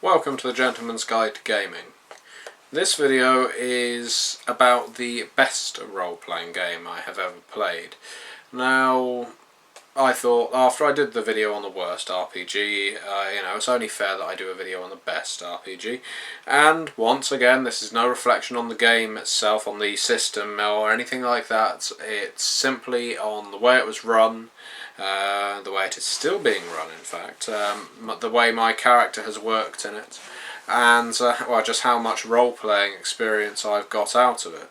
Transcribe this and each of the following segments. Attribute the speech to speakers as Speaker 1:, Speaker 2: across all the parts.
Speaker 1: Welcome to the Gentleman's Guide to Gaming. This video is about the best role-playing game I have ever played. Now, I thought after I did the video on the worst RPG, it's only fair that I do a video on the best RPG. And once again, this is no reflection on the game itself, on the system or anything like that. It's simply on the way it was run, the way it is still being run, in fact, the way my character has worked in it, and just how much role-playing experience I've got out of it.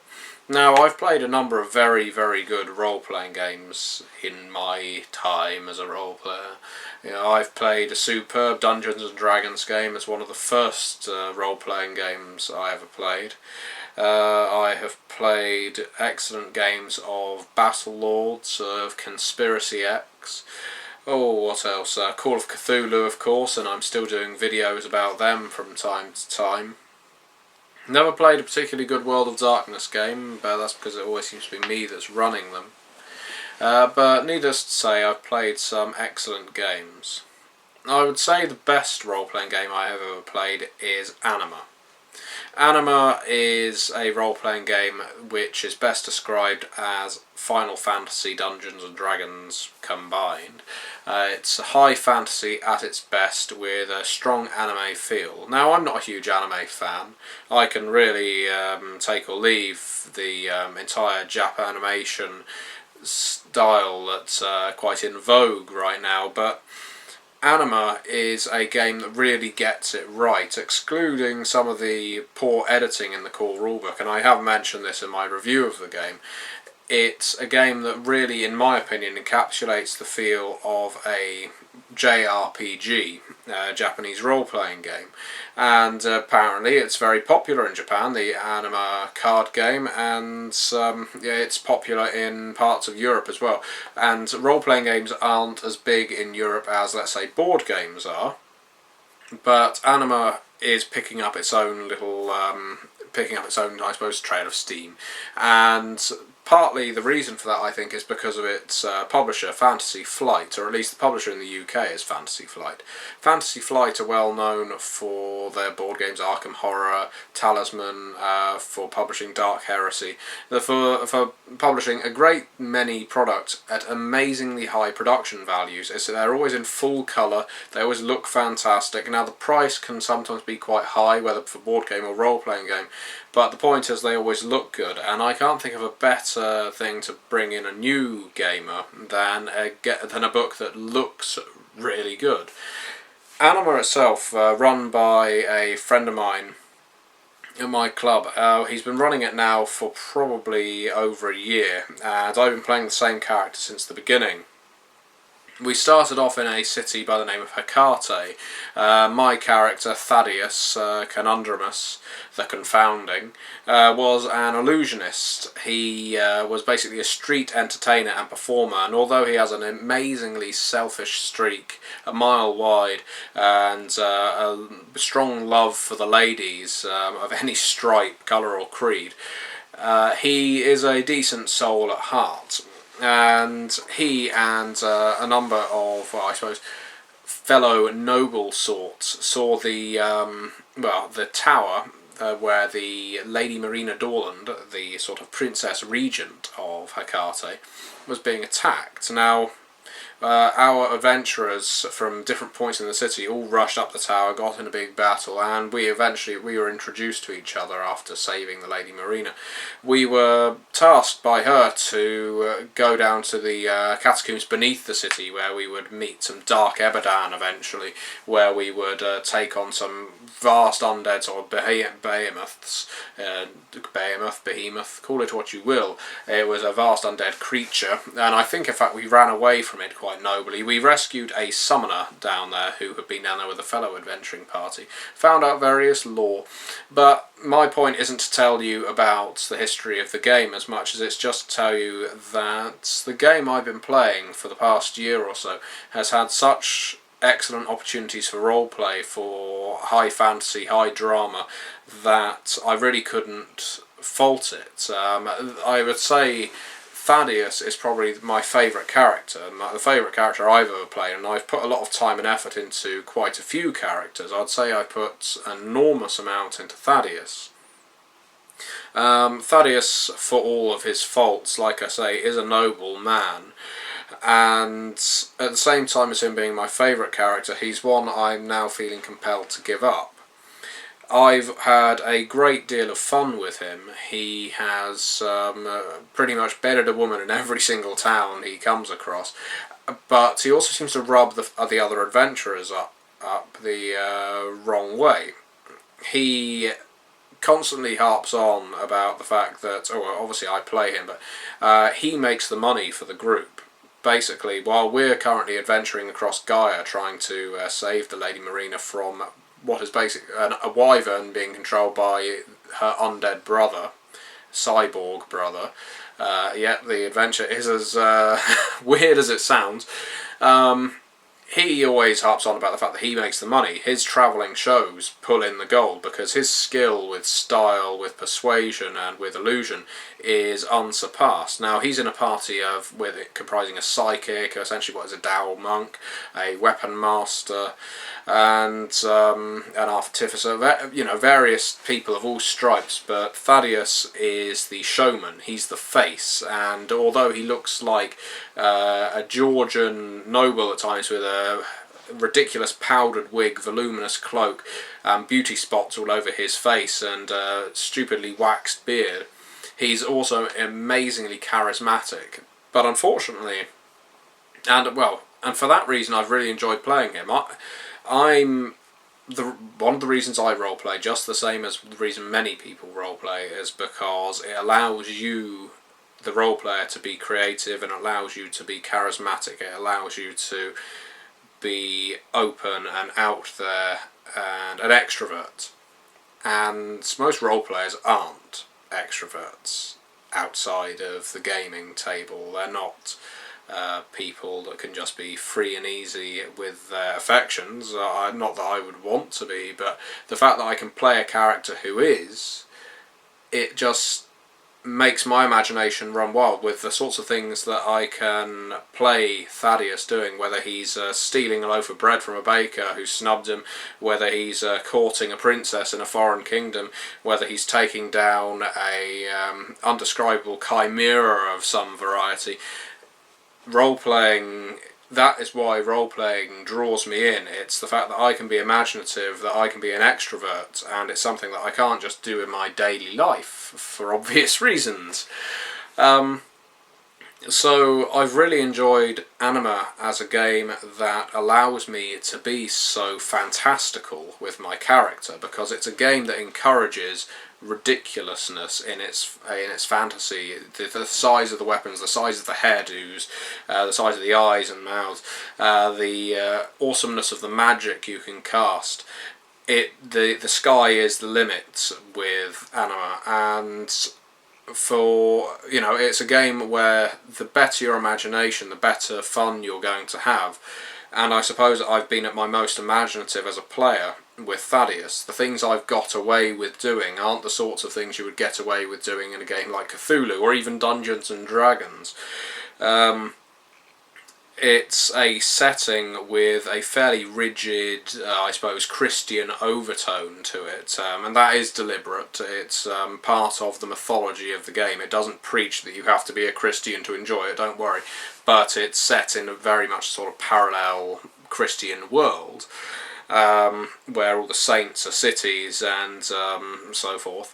Speaker 1: Now, I've played a number of very, very good role-playing games in my time as a role-player. I've played a superb Dungeons & Dragons game as one of the first role-playing games I ever played. I have played excellent games of Battle Lords, of Conspiracy X. Oh, what else? Call of Cthulhu, of course, and I'm still doing videos about them from time to time. Never played a particularly good World of Darkness game, but that's because it always seems to be me that's running them. But needless to say, I've played some excellent games. I would say the best role-playing game I have ever played is Anima. Anima is a role-playing game which is best described as Final Fantasy Dungeons & Dragons combined. It's high fantasy at its best with a strong anime feel. Now, I'm not a huge anime fan. I can really take or leave the entire Jap animation style that's quite in vogue right now, but Anima is a game that really gets it right, excluding some of the poor editing in the core rulebook, and I have mentioned this in my review of the game. It's a game that really, in my opinion, encapsulates the feel of a JRPG, Japanese role-playing game, and apparently it's very popular in Japan, the Anima card game, and it's popular in parts of Europe as well. And role-playing games aren't as big in Europe as, let's say, board games are, but Anima is picking up its own little, I suppose, trail of steam, and partly the reason for that, I think, is because of its publisher, Fantasy Flight, or at least the publisher in the UK is Fantasy Flight. Fantasy Flight are well known for their board games Arkham Horror, Talisman, for publishing Dark Heresy, for publishing a great many products at amazingly high production values. So they're always in full colour, they always look fantastic. Now, the price can sometimes be quite high, whether for board game or role-playing game, but the point is they always look good, and I can't think of a better thing to bring in a new gamer than a book that looks really good. Anima itself, run by a friend of mine in my club, he's been running it now for probably over a year, and I've been playing the same character since the beginning. We started off in a city by the name of Hecate. My character, Thaddius, Conundrumus, the Confounding, was an illusionist. He was basically a street entertainer and performer, and although he has an amazingly selfish streak, a mile wide, and a strong love for the ladies of any stripe, colour or creed, he is a decent soul at heart. And he and a number of, fellow noble sorts saw the tower where the Lady Marina Dorland, the sort of princess regent of Hecate, was being attacked. Now, our adventurers from different points in the city all rushed up the tower, got in a big battle, and we were introduced to each other after saving the Lady Marina. We were tasked by her to go down to the catacombs beneath the city, where we would meet some Dark Eberdan eventually, where we would take on some vast undead sort of behemoths, behemoth, call it what you will. It was a vast undead creature, and I think in fact we ran away from it quite nobly. We rescued a summoner down there who had been down there with a fellow adventuring party, found out various lore, but my point isn't to tell you about the history of the game as much as it's just to tell you that the game I've been playing for the past year or so has had such excellent opportunities for roleplay, for high fantasy, high drama, that I really couldn't fault it. I would say Thaddius is probably my favourite character, the favourite character I've ever played, and I've put a lot of time and effort into quite a few characters. I'd say I put an enormous amount into Thaddius. Thaddius, for all of his faults, like I say, is a noble man, and at the same time as him being my favourite character, he's one I'm now feeling compelled to give up. I've had a great deal of fun with him. He has pretty much bedded a woman in every single town he comes across, but he also seems to rub the other adventurers up the wrong way. He constantly harps on about the fact that, oh, well, obviously I play him, but he makes the money for the group. Basically, while we're currently adventuring across Gaia trying to save the Lady Marina from what is basically a wyvern being controlled by her undead brother, cyborg brother. Yet the adventure is as weird as it sounds. He always harps on about the fact that he makes the money. His travelling shows pull in the gold because his skill with style, with persuasion and with illusion is unsurpassed. Now he's in a party comprising a psychic, essentially what is a Dao monk, a weapon master, and an artificer, various people of all stripes, but Thaddius is the showman, he's the face, and although he looks like a Georgian noble at times with a ridiculous powdered wig, voluminous cloak, beauty spots all over his face and stupidly waxed beard, he's also amazingly charismatic. But unfortunately, and for that reason I've really enjoyed playing him. One of the reasons I roleplay, just the same as the reason many people roleplay, is because it allows you, the role player, to be creative, and allows you to be charismatic. It allows you to be open and out there and an extrovert. And most role players aren't extroverts outside of the gaming table. They're not people that can just be free and easy with their affections. Not that I would want to be, but the fact that I can play a character who is, it just makes my imagination run wild with the sorts of things that I can play Thaddius doing, whether he's stealing a loaf of bread from a baker who snubbed him, whether he's courting a princess in a foreign kingdom, whether he's taking down a undescribable chimera of some variety. Role-playing, that is why role-playing draws me in. It's the fact that I can be imaginative, that I can be an extrovert, and it's something that I can't just do in my daily life, for obvious reasons. So I've really enjoyed Anima as a game that allows me to be so fantastical with my character, because it's a game that encourages ridiculousness in its fantasy. The size of the weapons, the size of the hairdos, the size of the eyes and mouths, the awesomeness of the magic you can cast. The sky is the limit with Anima, and it's a game where the better your imagination, the better fun you're going to have. And I suppose I've been at my most imaginative as a player with Thaddius. The things I've got away with doing aren't the sorts of things you would get away with doing in a game like Cthulhu or even Dungeons and Dragons. It's a setting with a fairly rigid, I suppose, Christian overtone to it, and that is deliberate. It's part of the mythology of the game. It doesn't preach that you have to be a Christian to enjoy it, don't worry, but it's set in a very much sort of parallel Christian world, where all the saints are cities and so forth.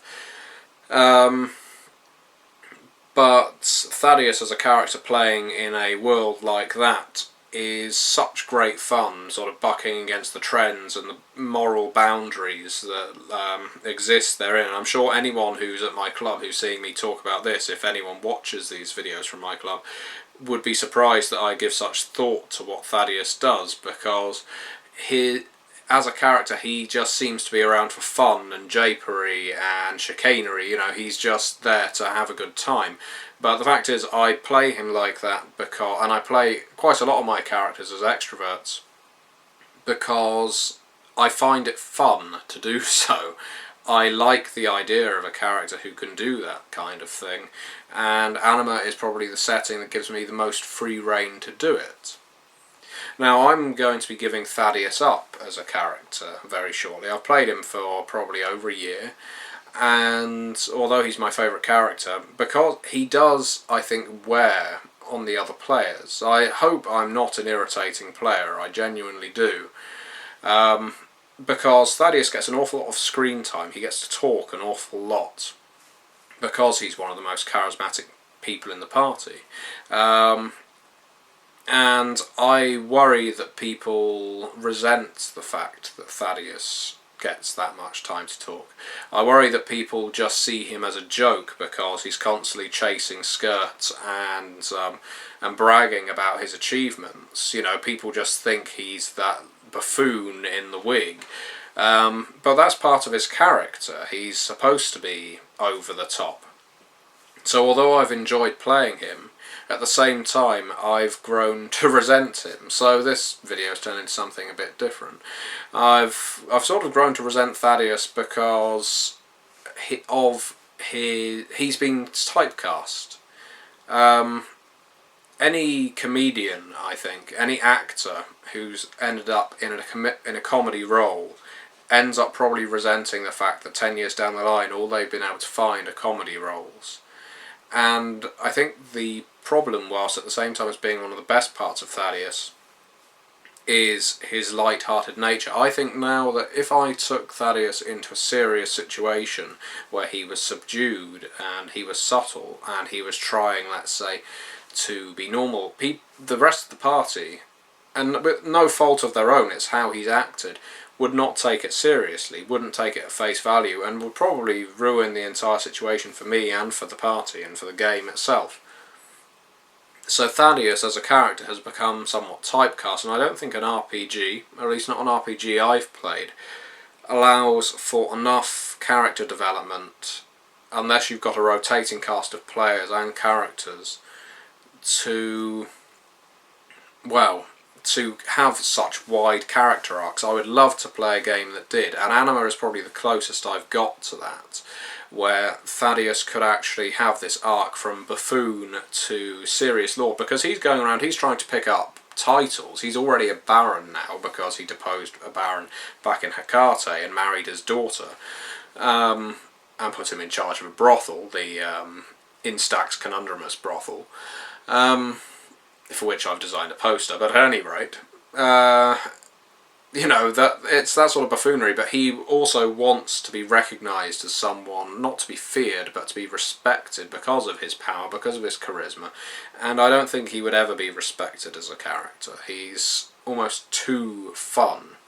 Speaker 1: But Thaddius as a character playing in a world like that is such great fun, sort of bucking against the trends and the moral boundaries that exist therein. And I'm sure anyone who's at my club who's seeing me talk about this, if anyone watches these videos from my club, would be surprised that I give such thought to what Thaddius does, because as a character, he just seems to be around for fun and japery and chicanery. He's just there to have a good time. But the fact is, I play him like that and I play quite a lot of my characters as extroverts because I find it fun to do so. I like the idea of a character who can do that kind of thing, and Anima is probably the setting that gives me the most free rein to do it. Now, I'm going to be giving Thaddius up as a character very shortly. I've played him for probably over a year, and although he's my favourite character, because he does, I think, wear on the other players. I hope I'm not an irritating player, I genuinely do. Because Thaddius gets an awful lot of screen time, he gets to talk an awful lot, because he's one of the most charismatic people in the party. And I worry that people resent the fact that Thaddius gets that much time to talk. I worry that people just see him as a joke because he's constantly chasing skirts and bragging about his achievements. You know, people just think he's that buffoon in the wig. But that's part of his character. He's supposed to be over the top. So although I've enjoyed playing him, at the same time I've grown to resent him. So this video has turned into something a bit different. I've sort of grown to resent Thaddius because he's been typecast. Any comedian, I think, any actor who's ended up in a comedy role ends up probably resenting the fact that 10 years down the line all they've been able to find are comedy roles. And I think the problem, whilst at the same time as being one of the best parts of Thaddius, is his light-hearted nature. I think now that if I took Thaddius into a serious situation where he was subdued and he was subtle and he was trying, let's say, to be normal, the rest of the party, and with no fault of their own, it's how he's acted, would not take it seriously, wouldn't take it at face value, and would probably ruin the entire situation for me and for the party and for the game itself. So Thaddius as a character has become somewhat typecast, and I don't think an RPG, or at least not an RPG I've played, allows for enough character development, unless you've got a rotating cast of players and characters, to have such wide character arcs. I would love to play a game that did, and Anima is probably the closest I've got to that, where Thaddius could actually have this arc from buffoon to serious lord, because he's going around, he's trying to pick up titles. He's already a baron now because he deposed a baron back in Hecate and married his daughter, and put him in charge of a brothel, the Instax Conundrumus brothel, for which I've designed a poster. But at any rate, you know, it's that sort of buffoonery, but he also wants to be recognised as someone, not to be feared, but to be respected because of his power, because of his charisma, and I don't think he would ever be respected as a character. He's almost too fun,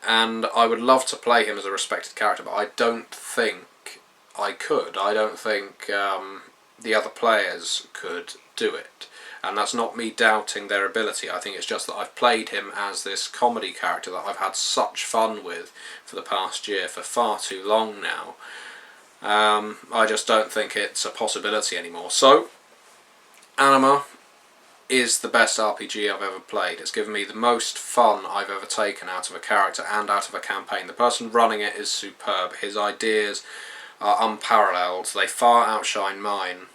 Speaker 1: and I would love to play him as a respected character, but I don't think I could. I don't think the other players could do it. And that's not me doubting their ability. I think it's just that I've played him as this comedy character that I've had such fun with for the past year, for far too long now. I just don't think it's a possibility anymore. So, Anima is the best RPG I've ever played. It's given me the most fun I've ever taken out of a character and out of a campaign. The person running it is superb. His ideas are unparalleled. They far outshine mine.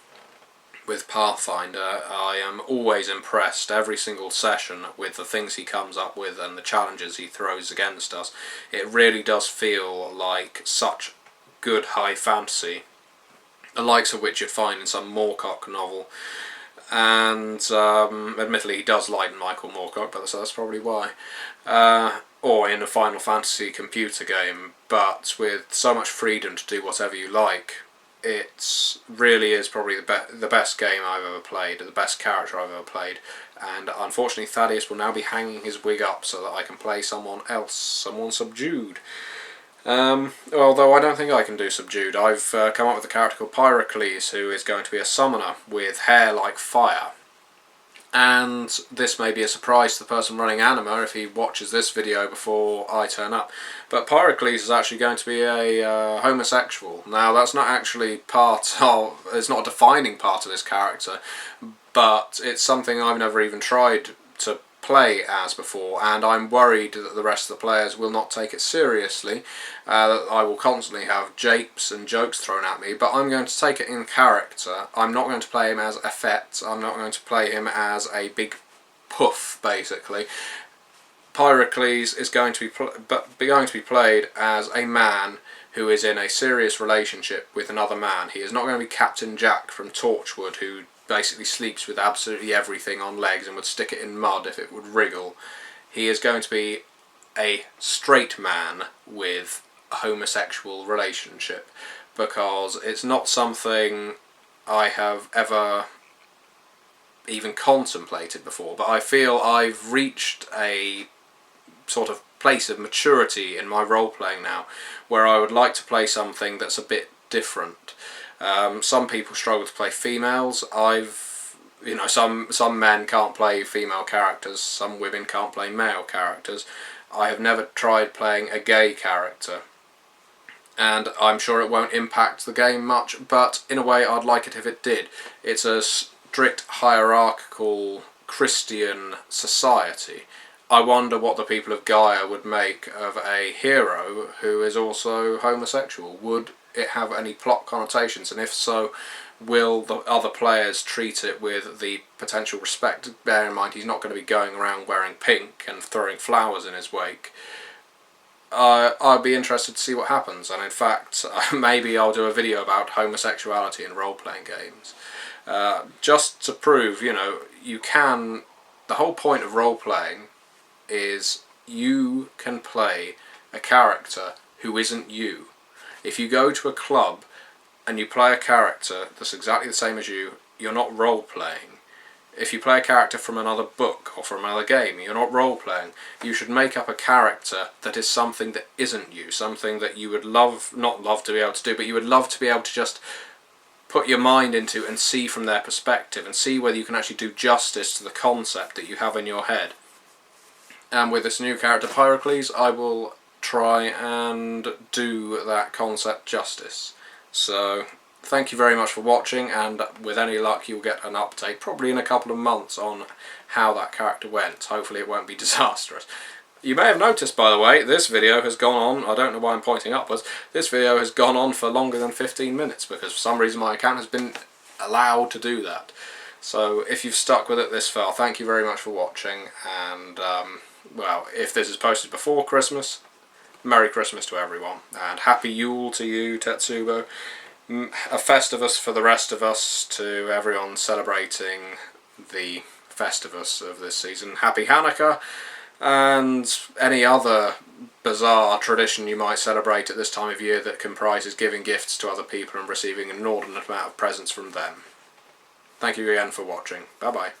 Speaker 1: With Pathfinder, I am always impressed every single session with the things he comes up with and the challenges he throws against us. It really does feel like such good high fantasy, the likes of which you'd find in some Moorcock novel. And admittedly he does lighten Michael Moorcock, but that's probably why. Or in a Final Fantasy computer game, but with so much freedom to do whatever you like. It really is probably the best game I've ever played, the best character I've ever played, and unfortunately Thaddius will now be hanging his wig up so that I can play someone else, someone subdued. Although I don't think I can do subdued. I've come up with a character called Pyrocles, who is going to be a summoner with hair like fire. And this may be a surprise to the person running Anima if he watches this video before I turn up, but Pyrocles is actually going to be a homosexual. Now that's not actually it's not a defining part of his character, but it's something I've never even tried to play as before, and I'm worried that the rest of the players will not take it seriously, that I will constantly have japes and jokes thrown at me, but I'm going to take it in character. I'm not going to play him as a fet, I'm not going to play him as a big puff, basically. Pyrocles is going to be played as a man who is in a serious relationship with another man. He is not going to be Captain Jack from Torchwood, who basically sleeps with absolutely everything on legs and would stick it in mud if it would wriggle. He is going to be a straight man with a homosexual relationship, because it's not something I have ever even contemplated before, but I feel I've reached a sort of place of maturity in my role-playing now, where I would like to play something that's a bit different. Some people struggle to play females. Some men can't play female characters, some women can't play male characters. I have never tried playing a gay character, and I'm sure it won't impact the game much, but in a way I'd like it if it did. It's a strict hierarchical Christian society. I wonder what the people of Gaia would make of a hero who is also homosexual. Would it have any plot connotations, and if so, will the other players treat it with the potential respect? Bear in mind, he's not going to be going around wearing pink and throwing flowers in his wake. I'd be interested to see what happens, and in fact, maybe I'll do a video about homosexuality in role-playing games. Just to prove, you can... The whole point of role-playing is you can play a character who isn't you. If you go to a club and you play a character that's exactly the same as you, you're not role-playing. If you play a character from another book or from another game, you're not role-playing. You should make up a character that is something that isn't you, something that you would not love to be able to do, but you would love to be able to just put your mind into and see from their perspective, and see whether you can actually do justice to the concept that you have in your head. And with this new character Pyrocles, I will try and do that concept justice. So, thank you very much for watching, and with any luck you'll get an update, probably in a couple of months, on how that character went. Hopefully it won't be disastrous. You may have noticed, by the way, this video has gone on, I don't know why I'm pointing upwards, this video has gone on for longer than 15 minutes, because for some reason my account has been allowed to do that. So, if you've stuck with it this far, thank you very much for watching, and well, if this is posted before Christmas, Merry Christmas to everyone, and Happy Yule to you, Tetsubo. A Festivus for the rest of us, to everyone celebrating the Festivus of this season. Happy Hanukkah, and any other bizarre tradition you might celebrate at this time of year that comprises giving gifts to other people and receiving an inordinate amount of presents from them. Thank you again for watching. Bye bye.